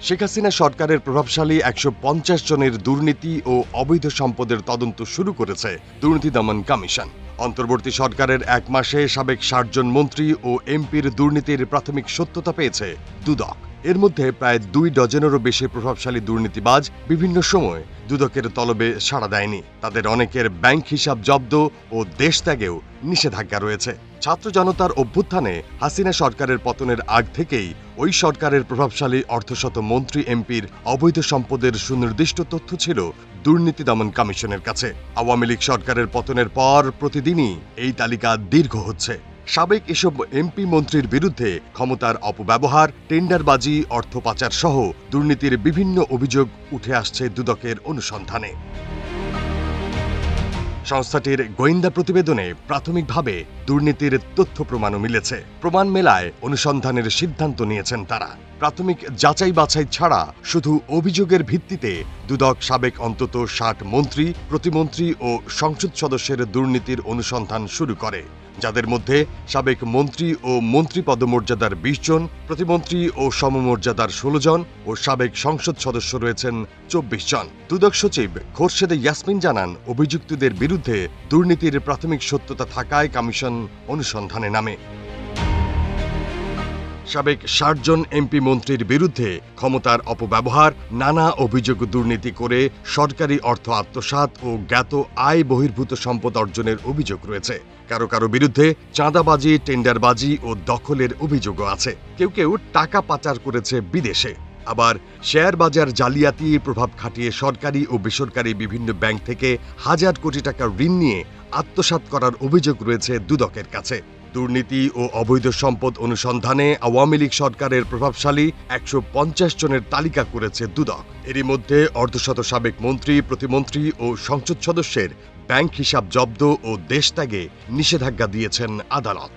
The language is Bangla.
শেখ হাসিনা সরকারের প্রভাবশালী ১৫০ জনের দুর্নীতি ও অবৈধ সম্পদের তদন্ত শুরু করেছে দুর্নীতি দমন কমিশন। অন্তর্বর্তী সরকারের ১ মাসে সাবেক ৬০ জন মন্ত্রী ও এমপির দুর্নীতির প্রাথমিক সত্যতা পেয়েছে দুদক। এর মধ্যে প্রায় ২ ডজনেরও বেশি প্রভাবশালী দুর্নীতিবাজ বিভিন্ন সময় দুদকের তলবে সাড়া দেয়নি। তাদের অনেকের ব্যাংক হিসাব জব্দ ও দেশ ত্যাগেও নিষেধাজ্ঞা রয়েছে। ছাত্র জনতার অভ্যুত্থানে হাসিনা সরকারের পতনের আগ থেকেই ওই সরকারের প্রভাবশালী অর্ধশত মন্ত্রী এমপির অবৈধ সম্পদের সুনির্দিষ্ট তথ্য ছিল দুর্নীতি দমন কমিশনের কাছে। আওয়ামী লীগ সরকারের পতনের পর প্রতিদিনই এই তালিকা দীর্ঘ হচ্ছে। সাবেক এসব এমপি মন্ত্রীর বিরুদ্ধে ক্ষমতার অপব্যবহার, টেন্ডারবাজি, অর্থ পাচার সহ দুর্নীতির বিভিন্ন অভিযোগ উঠে আসছে দুদকের অনুসন্ধানে। সংস্থাটির গোয়েন্দা প্রতিবেদনে প্রাথমিকভাবে দুর্নীতির তথ্য প্রমাণও মিলেছে। প্রমাণ মেলায় অনুসন্ধানের সিদ্ধান্ত নিয়েছেন তারা। প্রাথমিক যাচাই বাছাই ছাড়া শুধু অভিযোগের ভিত্তিতে দুদক সাবেক অন্তত ৬০ মন্ত্রী, প্রতিমন্ত্রী ও সংসদ সদস্যের দুর্নীতির অনুসন্ধান শুরু করে, যাদের মধ্যে সাবেক মন্ত্রী ও মন্ত্রী পদমর্যাদার ২০ জন, প্রতিমন্ত্রী ও সমমর্যাদার ১৬ জন ও সাবেক সংসদ সদস্য রয়েছেন ২৪ জন। দুদক সচিব খোরশেদে ইয়াসমিন জানান, অভিযুক্তদের বিরুদ্ধে দুর্নীতির প্রাথমিক সত্যতা থাকায় কমিশন অনুসন্ধানে নামে। সাবেক ৬০ জন এমপি মন্ত্রীর বিরুদ্ধে ক্ষমতার অপব্যবহার, নানা অভিযোগ দুর্নীতি করে সরকারি অর্থ আত্মসাৎ ও জ্ঞাত আয় বহির্ভূত সম্পদ অর্জনের অভিযোগ রয়েছে। কারো কারো বিরুদ্ধে চাঁদাবাজি, টেন্ডারবাজি ও দখলের অভিযোগও আছে। কেউ কেউ টাকা পাচার করেছে বিদেশে। আবার শেয়ার বাজার জালিয়াতি, প্রভাব খাটিয়ে সরকারি ও বেসরকারি বিভিন্ন ব্যাংক থেকে হাজার কোটি টাকা ঋণ নিয়ে আত্মসাৎ করার অভিযোগ রয়েছে দুদকের কাছে। দুর্নীতি ও অবৈধ সম্পদ অনুসন্ধানে আওয়ামী লীগ সরকারের প্রভাবশালী ১৫০ জনের তালিকা করেছে দুদক। এরই মধ্যে অর্ধশত সাবেক মন্ত্রী, প্রতিমন্ত্রী ও সংসদ সদস্যের ব্যাংক হিসাব জব্দ ও দেশ ত্যাগে নিষেধাজ্ঞা দিয়েছেন আদালত।